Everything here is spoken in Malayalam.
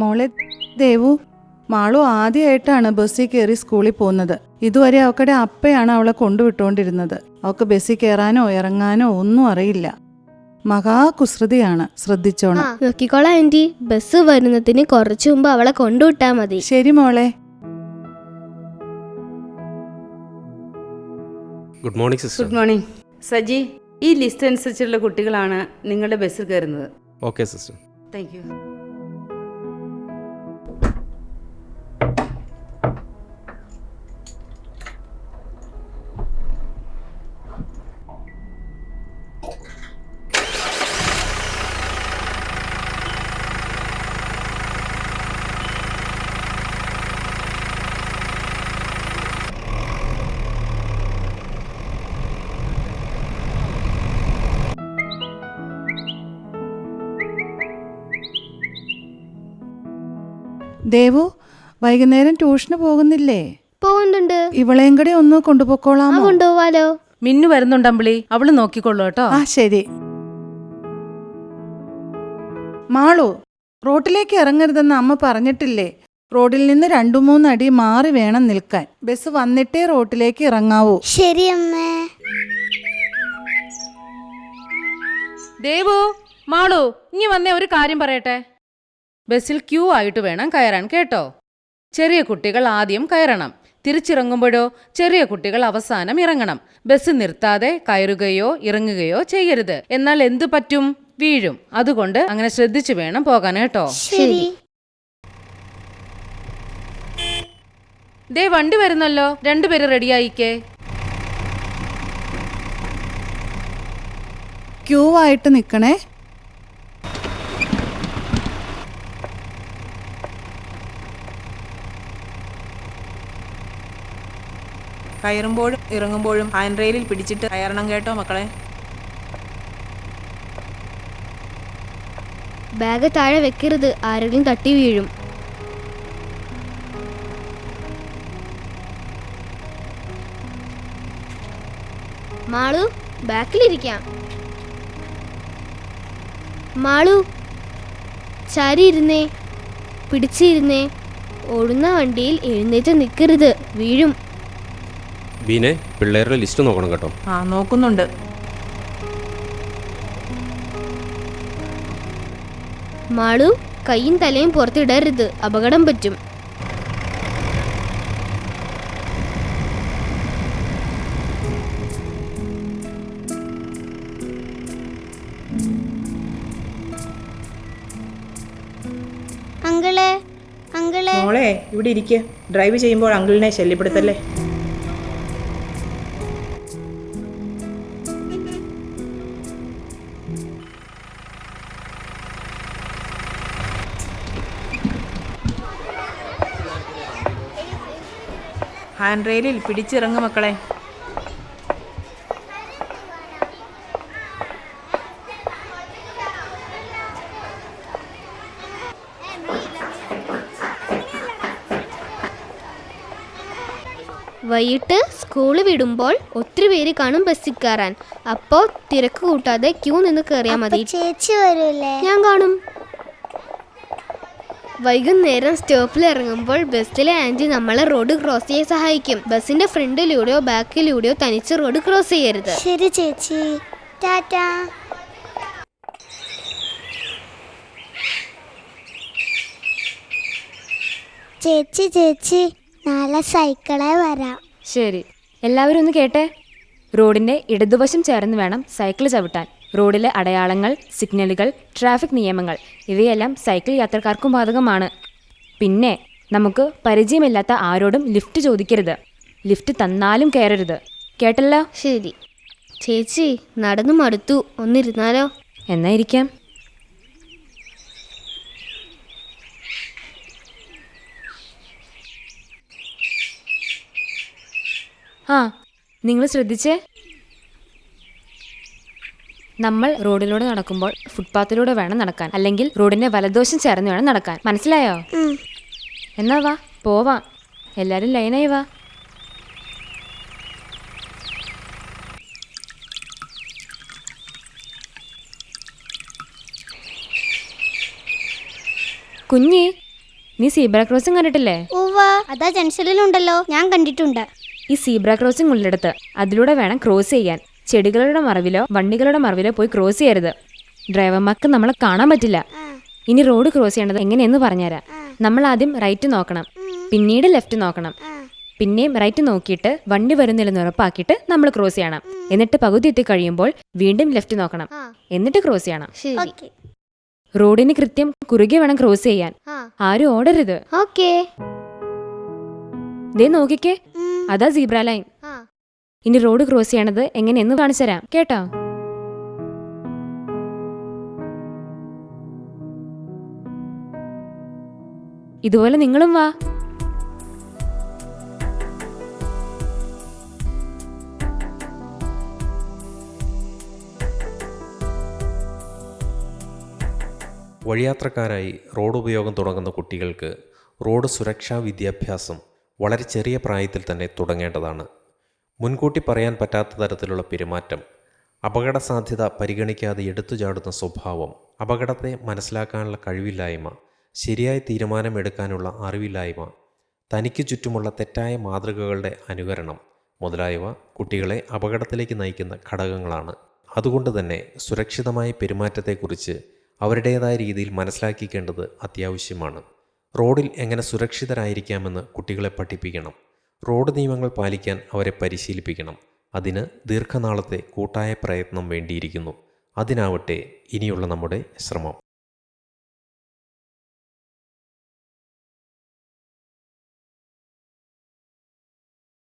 മോളെ ദേവു, മാളു ആദ്യമായിട്ടാണ് ബസ്സിൽ കയറി സ്കൂളിൽ പോകുന്നത്. ഇതുവരെ അവക്കടെ അപ്പയാണ് അവളെ കൊണ്ടുവിട്ടുകൊണ്ടിരുന്നത്. അവൾക്ക് ബസ്സിൽ കയറാനോ ഇറങ്ങാനോ ഒന്നും അറിയില്ല. മഹാകുസൃതിയാണ്, ശ്രദ്ധിച്ചോണം. നോക്കിക്കോളാം ആന്റി, ബസ് വരുന്നതിന് കുറച്ചു മുമ്പ് അവളെ കൊണ്ടുവിട്ടാ മതി. ശരി മോളെ. Good morning sister. Good morning. Saji, ഈ ലിസ്റ്റ് അനുസരിച്ചുള്ള കുട്ടികളാണ് നിങ്ങളുടെ ബസ്സിൽ കയറുന്നത്. Okay sister. Thank you. Devu, വൈകുന്നേരം ട്യൂഷന് പോകുന്നില്ലേ? പോകുന്നുണ്ട്. ഇവളെയും കൂടെ ഒന്ന് കൊണ്ടുപോക്കോളാമോ? കൊണ്ടുപോവാലോ. മിന്നു വരുന്നുണ്ടമ്പിളി, അവള് നോക്കിക്കൊള്ളു കേട്ടോ. ആ ശരി. മാളു, റോട്ടിലേക്ക് ഇറങ്ങരുതെന്ന് അമ്മ പറഞ്ഞിട്ടില്ലേ? റോഡിൽ നിന്ന് 2-3 അടി മാറി വേണം നിൽക്കാൻ. ബസ് വന്നിട്ടേ റോട്ടിലേക്ക് ഇറങ്ങാവൂ. ശരി അമ്മേ. ദേവു, മാളു, ഇനി വന്നേ ഒരു കാര്യം പറയട്ടെ. ബസ്സിൽ ക്യൂ ആയിട്ട് വേണം കയറാൻ കേട്ടോ. ചെറിയ കുട്ടികൾ ആദ്യം കയറണം. തിരിച്ചിറങ്ങുമ്പോഴോ ചെറിയ കുട്ടികൾ അവസാനം ഇറങ്ങണം. ബസ് നിർത്താതെ കയറുകയോ ഇറങ്ങുകയോ ചെയ്യരുത്. എന്നാൽ എന്തു പറ്റും? വീഴും. അതുകൊണ്ട് അങ്ങനെ ശ്രദ്ധിച്ചു വേണം പോകാൻ കേട്ടോ. ശരി. ദേ വണ്ടി വരുന്നല്ലോ, 2 പേര് റെഡിയായിക്കേ. ക്യൂ ആയിട്ട് നിൽക്കണേ. കയറുമ്പോഴും ഇറങ്ങുമ്പോഴും ഹാൻഡ് റെയിലിൽ പിടിച്ചിട്ട് കയറണം കേട്ടോ മക്കളെ. ബാഗ് താഴെ വെക്കരുത്, ആരെങ്കിലും തട്ടി വീഴും. മാളു, ബാക്കിലിരിക്കാം. മാളു, ചാരി ഇരുന്നേ, പിടിച്ചിരുന്നേ. ഓടുന്ന വണ്ടിയിൽ എഴുന്നേറ്റ് നിൽക്കരുത്, വീഴും. ബീനെ, പിള്ളേരുടെ ലിസ്റ്റ് നോക്കണം കേട്ടോ. ആ നോക്കുന്നുണ്ട്. മാളു, കൈയും തലയും പുറത്തിടരുത്, അപകടം പറ്റും. മോളെ ഇവിടെ ഇരിക്കുക. ഡ്രൈവ് ചെയ്യുമ്പോൾ അങ്കിളിനെ ശല്യപ്പെടുത്തല്ലേ. ഹാൻഡ് റെയിലിൽ പിടിച്ചിറങ്ങു മക്കളെ. വൈകിട്ട് സ്കൂള് വിടുമ്പോൾ ഒത്തിരി പേര് കാണും ബസ്സിൽ കയറാൻ. അപ്പോൾ തിരക്ക് കൂട്ടാതെ ക്യൂ നിന്ന് കയറിയാൽ മതി. ചേച്ചി വരൂലേ? ഞാൻ കാണും. വൈകുന്നേരം സ്റ്റോപ്പിൽ ഇറങ്ങുമ്പോൾ ബസ്സിലെ ആന്റി നമ്മളെ റോഡ് ക്രോസ് ചെയ്യാൻ സഹായിക്കും. ബസ്സിന്റെ ഫ്രണ്ടിലൂടെയോ ബാക്കിലൂടെയോ തനിച്ച് റോഡ് ക്രോസ് ചെയ്യരുത്. ശരി ചേച്ചി, ടാറ്റാ. ചേച്ചി ചേച്ചി, നാളെ സൈക്കിളെ വരാം. ശരി, എല്ലാവരും ഒന്ന് കേട്ടെ. റോഡിന്റെ ഇടതുവശം ചേർന്ന് വേണം സൈക്കിൾ ചവിട്ടാൻ. റോഡിലെ അടയാളങ്ങൾ, സിഗ്നലുകൾ, ട്രാഫിക് നിയമങ്ങൾ ഇവയെല്ലാം സൈക്കിൾ യാത്രക്കാർക്കും ബാധകമാണ്. പിന്നെ നമുക്ക് പരിചയമില്ലാത്ത ആരോടും ലിഫ്റ്റ് ചോദിക്കരുത്. ലിഫ്റ്റ് തന്നാലും കയറരുത്. കേട്ടല്ലോ? ശരി ചേച്ചി, നടന്നു മടുത്തു, ഒന്നിരുന്നാലോ? എന്നാ ഇരിക്കാം. ആ, നിങ്ങൾ ശ്രദ്ധിച്ചേ. നമ്മൾ റോഡിലൂടെ നടക്കുമ്പോൾ ഫുട്പാത്തിലൂടെ വേണം നടക്കാൻ, അല്ലെങ്കിൽ റോഡിന്റെ വലതുവശം ചേർന്ന് വേണം നടക്കാൻ. മനസ്സിലായോ? എന്നാ വാ പോവാം. എല്ലാരും ലൈനായി വാ. കുഞ്ഞി, നീ സീബ്ര ക്രോസിംഗ് കണ്ടിട്ടില്ലേ? ഉവ്വ, അതാ ജംഗ്ഷനിലുണ്ടല്ലോ, ഞാൻ കണ്ടിട്ടുണ്ട്. ഈ സീബ്ര ക്രോസിംഗ് ഉള്ളിടത്ത് അതിലൂടെ വേണം ക്രോസ് ചെയ്യാൻ. ചെടികളുടെ മറവിലോ വണ്ടികളുടെ മറവിലോ പോയി ക്രോസ് ചെയ്യരുത്. ഡ്രൈവർമാർക്ക് നമ്മളെ കാണാൻ പറ്റില്ല. ഇനി റോഡ് ക്രോസ് ചെയ്യേണ്ടത് എങ്ങനെയെന്ന് പറഞ്ഞുതരാം. നമ്മൾ ആദ്യം റൈറ്റ് നോക്കണം, പിന്നീട് ലെഫ്റ്റ് നോക്കണം, പിന്നെയും റൈറ്റ് നോക്കിയിട്ട് വണ്ടി വരുന്നില്ലെന്ന് ഉറപ്പാക്കിയിട്ട് നമ്മൾ ക്രോസ് ചെയ്യണം. എന്നിട്ട് പകുതി എത്തി കഴിയുമ്പോൾ വീണ്ടും ലെഫ്റ്റ് നോക്കണം, എന്നിട്ട് ക്രോസ് ചെയ്യണം. ശരി. ഓക്കെ. റോഡിന് കൃത്യം കുറുകെ വേണം ക്രോസ് ചെയ്യാൻ. ആരും ഓടരുത്. ഓക്കേ. ദേ നോക്കിക്കേ, അതാ സീബ്ര ലൈൻ. ഇനി റോഡ് ക്രോസ് ചെയ്യണത് എങ്ങനെയെന്ന് കാണിച്ചു തരാം കേട്ടോ. ഇതുപോലെ നിങ്ങളും വാ. വഴിയാത്രക്കാരായി റോഡ് ഉപയോഗം തുടങ്ങുന്ന കുട്ടികൾക്ക് റോഡ് സുരക്ഷാ വിദ്യാഭ്യാസം വളരെ ചെറിയ പ്രായത്തിൽ തന്നെ തുടങ്ങേണ്ടതാണ്. മുൻകൂട്ടി പറയാൻ പറ്റാത്ത തരത്തിലുള്ള പെരുമാറ്റം, അപകട സാധ്യത പരിഗണിക്കാതെ എടുത്തുചാടുന്ന സ്വഭാവം, അപകടത്തെ മനസ്സിലാക്കാനുള്ള കഴിവില്ലായ്മ, ശരിയായ തീരുമാനമെടുക്കാനുള്ള അറിവില്ലായ്മ, തനിക്ക് ചുറ്റുമുള്ള തെറ്റായ മാതൃകകളുടെ അനുകരണം മുതലായവ കുട്ടികളെ അപകടത്തിലേക്ക് നയിക്കുന്ന ഘടകങ്ങളാണ്. അതുകൊണ്ട് തന്നെ സുരക്ഷിതമായ പെരുമാറ്റത്തെക്കുറിച്ച് അവരുടേതായ രീതിയിൽ മനസ്സിലാക്കിക്കേണ്ടത് അത്യാവശ്യമാണ്. റോഡിൽ എങ്ങനെ സുരക്ഷിതരായിരിക്കാമെന്ന് കുട്ടികളെ പഠിപ്പിക്കണം. റോഡ് നിയമങ്ങൾ പാലിക്കാൻ അവരെ പരിശീലിപ്പിക്കണം. അതിന് ദീർഘനാളത്തെ കൂട്ടായ പ്രയത്നം വേണ്ടിയിരിക്കുന്നു. അതിനാവട്ടെ ഇനിയുള്ള നമ്മുടെ ശ്രമം.